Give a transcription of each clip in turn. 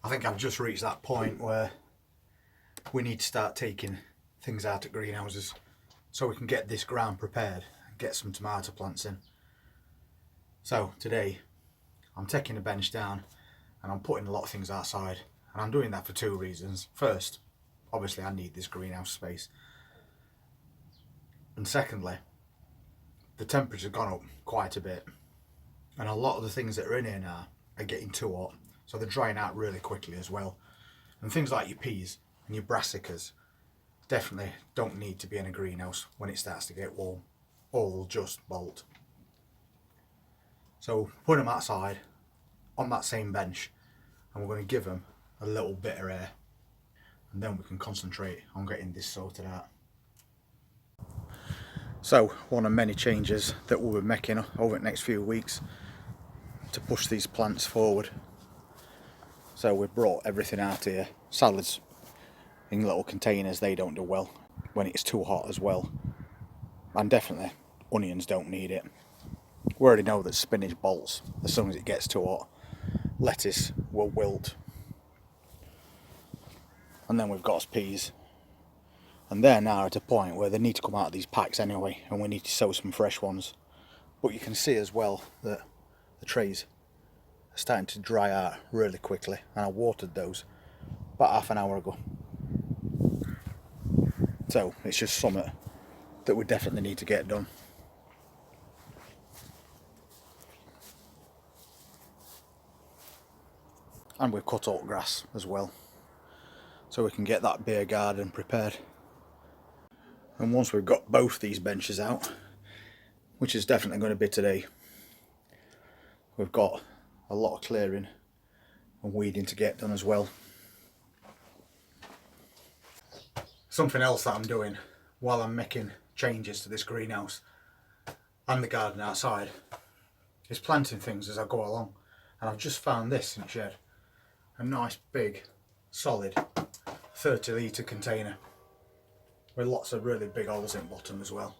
I think I've just reached that point where we need to start taking things out of greenhouses so we can get this ground prepared and get some tomato plants in. So today I'm taking the bench down and I'm putting a lot of things outside, and I'm doing that for two reasons. First, obviously I need this greenhouse space, and secondly, the temperature's gone up quite a bit and a lot of the things that are in here now are getting too hot, so they're drying out really quickly as well. And things like your peas and your brassicas definitely don't need to be in a greenhouse when it starts to get warm, or will just bolt. So put them outside on that same bench, and we're going to give them a little bit of air, and then we can concentrate on getting this sorted out. So one of many changes that we'll be making over the next few weeks to push these plants forward. So we've brought everything out here. Salads in little containers, they don't do well when it's too hot as well. And definitely onions don't need it. We already know that spinach bolts as soon as it gets too hot. Lettuce will wilt. And then we've got peas. And they're now at a point where they need to come out of these packs anyway, and we need to sow some fresh ones. But you can see as well that the trays are starting to dry out really quickly, and I watered those about half an hour ago. So it's just something that we definitely need to get done. And we've cut out grass as well, so we can get that beer garden prepared. And once we've got both these benches out, which is definitely going to be today, we've got a lot of clearing and weeding to get done as well. Something else that I'm doing while I'm making changes to this greenhouse and the garden outside is planting things as I go along. And I've just found this in the shed, a nice big solid 30 litre container with lots of really big holes in the bottom as well.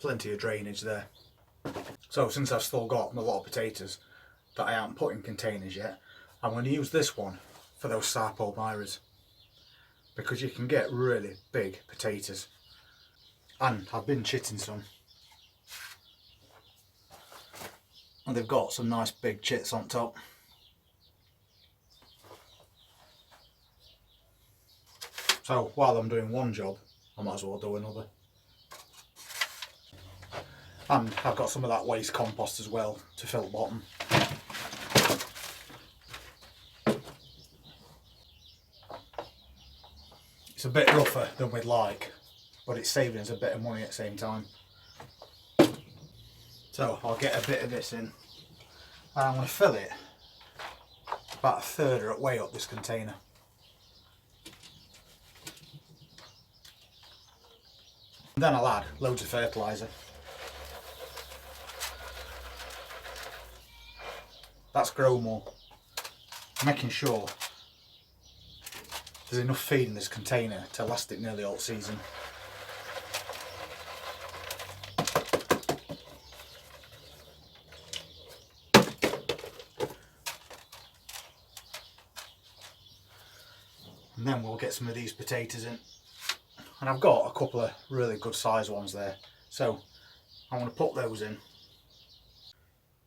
Plenty of drainage there. So since I've still got a lot of potatoes that I haven't put in containers yet, I'm going to use this one for those sarpomyras, because you can get really big potatoes. And I've been chitting some, and they've got some nice big chits on top. So while I'm doing one job, I might as well do another. And I've got some of that waste compost as well to fill the bottom. It's a bit rougher than we'd like, but it's saving us a bit of money at the same time. So I'll get a bit of this in, and I'm going to fill it about a third of the way up this container. And then I'll add loads of fertiliser. That's grow more, making sure there's enough feed in this container to last it nearly all season. And then we'll get some of these potatoes in. And I've got a couple of really good size ones there, so I'm going to put those in.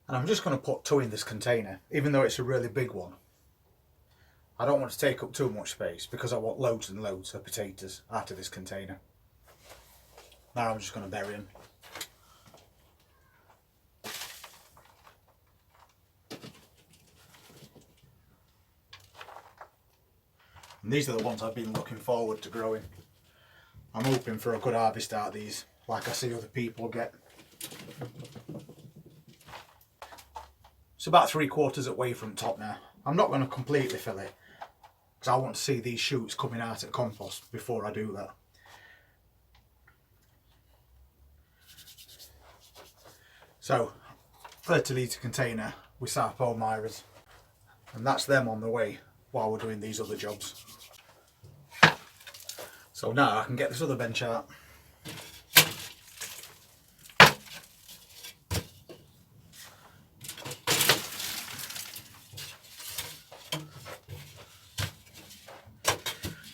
And I'm just going to put 2 in this container, even though it's a really big one. I don't want to take up too much space because I want loads and loads of potatoes out of this container. Now I'm just going to bury them. And these are the ones I've been looking forward to growing. I'm hoping for a good harvest out of these, like I see other people get. It's about 3/4 away from top now. I'm not going to completely fill it, because I want to see these shoots coming out of compost before I do that. So 30 litre container with sarpomyras, and that's them on the way while we're doing these other jobs. So now I can get this other bench out.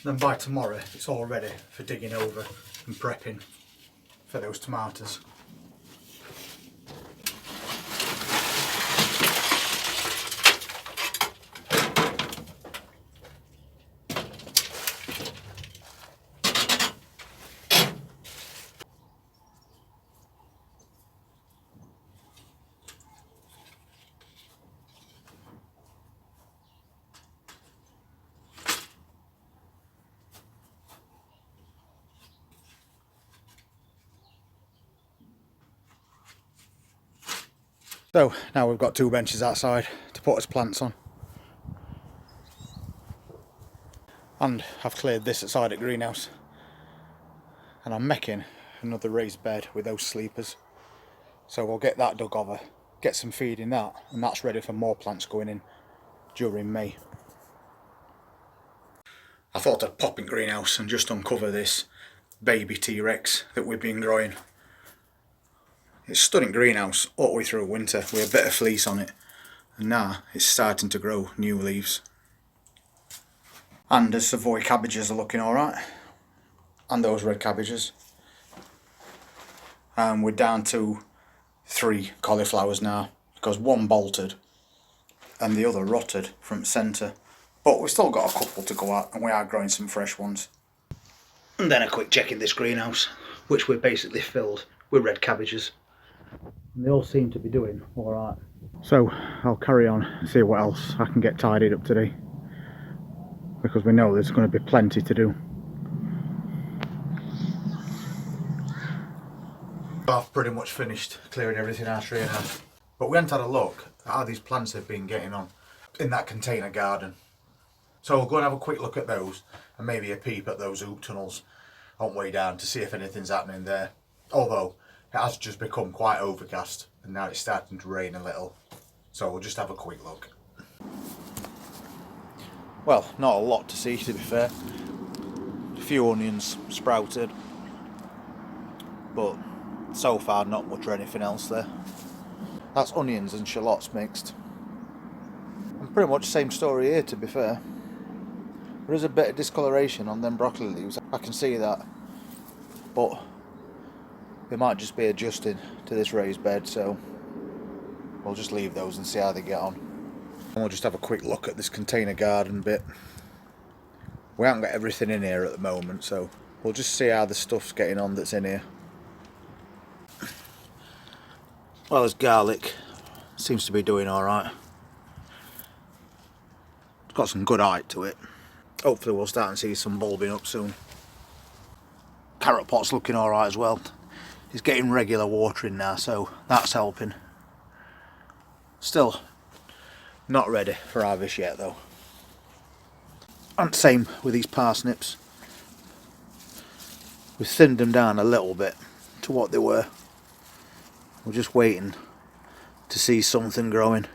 Then by tomorrow it's all ready for digging over and prepping for those tomatoes. So now we've got 2 benches outside to put us plants on. And I've cleared this outside at greenhouse. And I'm making another raised bed with those sleepers. So we'll get that dug over, get some feed in that, and that's ready for more plants going in during May. I thought I'd pop in greenhouse and just uncover this baby T-Rex that we've been growing. It's stood in greenhouse all the way through winter with a bit of fleece on it, and now it's starting to grow new leaves. And the Savoy cabbages are looking alright, and those red cabbages. And we're down to 3 cauliflowers now, because 1 bolted and the other rotted from centre. But we've still got a couple to go out, and we are growing some fresh ones. And then a quick check in this greenhouse, which we've basically filled with red cabbages. And they all seem to be doing alright. So I'll carry on and see what else I can get tidied up today, because we know there's going to be plenty to do. I've pretty much finished clearing everything out here now. But we haven't had a look at how these plants have been getting on in that container garden. So we'll go and have a quick look at those, and maybe a peep at those hoop tunnels on way down to see if anything's happening there. Although it has just become quite overcast and now it's starting to rain a little. So we'll just have a quick look. Well, not a lot to see, to be fair. A few onions sprouted, but so far not much or anything else there. That's onions and shallots mixed. And pretty much the same story here, to be fair. There is a bit of discoloration on them broccoli leaves, I can see that, but they might just be adjusting to this raised bed, so we'll just leave those and see how they get on. And we'll just have a quick look at this container garden bit. We haven't got everything in here at the moment, so we'll just see how the stuff's getting on that's in here. Well, this garlic seems to be doing alright. It's got some good height to it. Hopefully we'll start and see some bulbing up soon. Carrot pot's looking alright as well. It's getting regular watering now, so that's helping. Still not ready for harvest yet though. And same with these parsnips. We've thinned them down a little bit to what they were. We're just waiting to see something growing.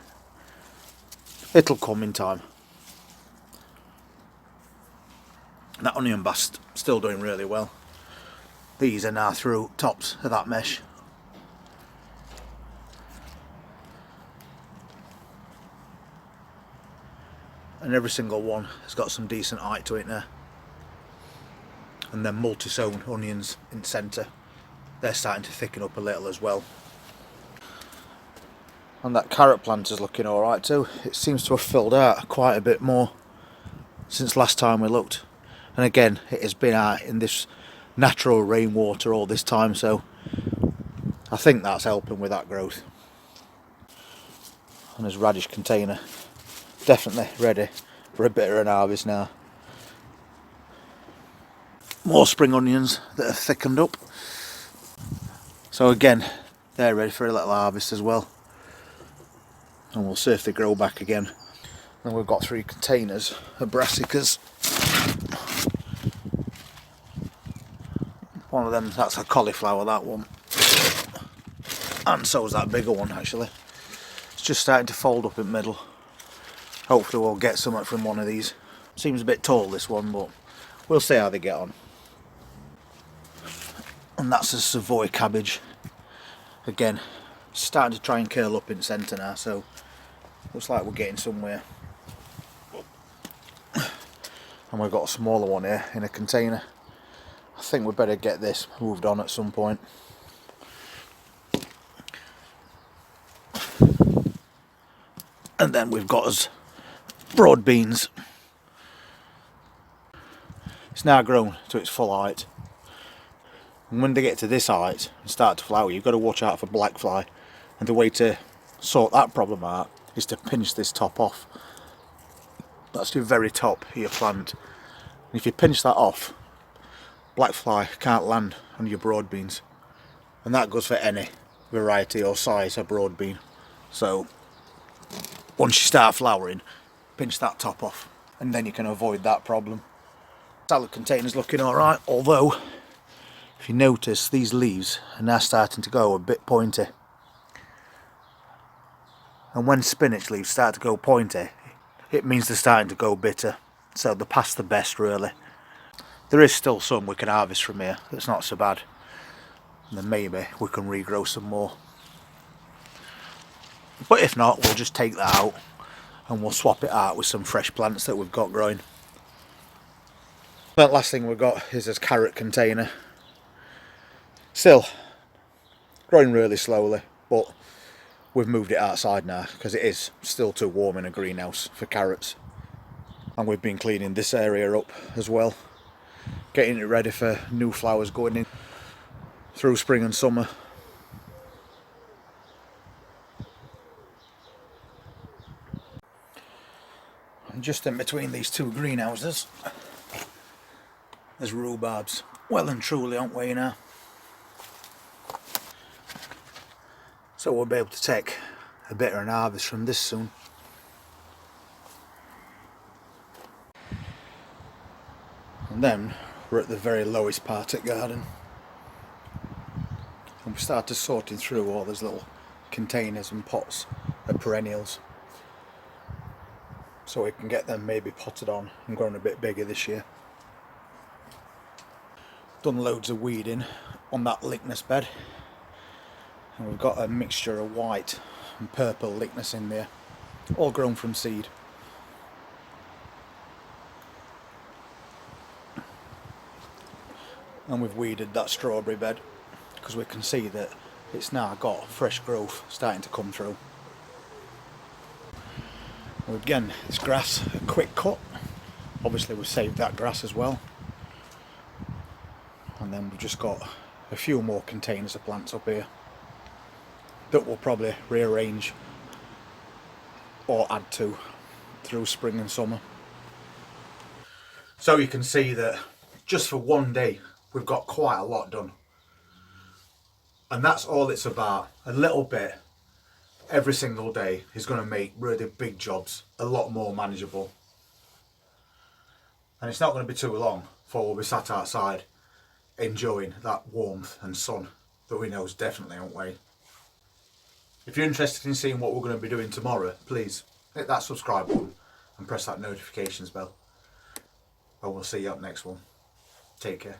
It'll come in time. That onion bast still doing really well. These are now through tops of that mesh. And every single one has got some decent height to it now. And then multi-sown onions in centre, they're starting to thicken up a little as well. And that carrot plant is looking alright too. It seems to have filled out quite a bit more since last time we looked. And again, it has been out in this natural rainwater all this time, so I think that's helping with that growth. And this radish container, definitely ready for a bit of an harvest now. More spring onions that have thickened up. So again, they're ready for a little harvest as well. And we'll see if they grow back again. And we've got 3 containers of brassicas. One of them, that's a cauliflower, that one. And so is that bigger one actually. It's just starting to fold up in the middle. Hopefully we'll get something from one of these. Seems a bit tall, this one, but we'll see how they get on. And that's a Savoy cabbage. Again, starting to try and curl up in centre now, so looks like we're getting somewhere. and we've got a smaller one here in a container. I think we better get this moved on at some point. And then we've got us broad beans. It's now grown to its full height. And when they get to this height and start to flower, you've got to watch out for black fly. And the way to sort that problem out is to pinch this top off. That's the very top of your plant. And if you pinch that off, black fly can't land on your broad beans. And that goes for any variety or size of broad bean. So once you start flowering, pinch that top off and then you can avoid that problem. Salad container's looking alright, although if you notice, these leaves are now starting to go a bit pointy. And when spinach leaves start to go pointy, it means they're starting to go bitter. So they're past the best, really. There is still some we can harvest from here. That's not so bad. And then maybe we can regrow some more. But if not, we'll just take that out and we'll swap it out with some fresh plants that we've got growing. The last thing we've got is this carrot container. Still growing really slowly, but we've moved it outside now because it is still too warm in a greenhouse for carrots. And we've been cleaning this area up as well, getting it ready for new flowers going in through spring and summer. And just in between these two greenhouses, there's rhubarbs. Well and truly on way now. So we'll be able to take a bit of an harvest from this soon. And then we're at the very lowest part of the garden. And we started sorting through all those little containers and pots of perennials. So we can get them maybe potted on and grown a bit bigger this year. Done loads of weeding on that lignus bed. And we've got a mixture of white and purple lignus in there, all grown from seed. And we've weeded that strawberry bed because we can see that it's now got fresh growth starting to come through. And again, this grass, a quick cut. Obviously we've saved that grass as well. And then we've just got a few more containers of plants up here that we'll probably rearrange or add to through spring and summer. So you can see that just for one day we've got quite a lot done. And that's all it's about. A little bit every single day is going to make really big jobs a lot more manageable. And it's not going to be too long before we'll be sat outside enjoying that warmth and sun that we know is definitely on the way. If you're interested in seeing what we're going to be doing tomorrow, please hit that subscribe button and press that notifications bell. And we'll see you up next one. Take care.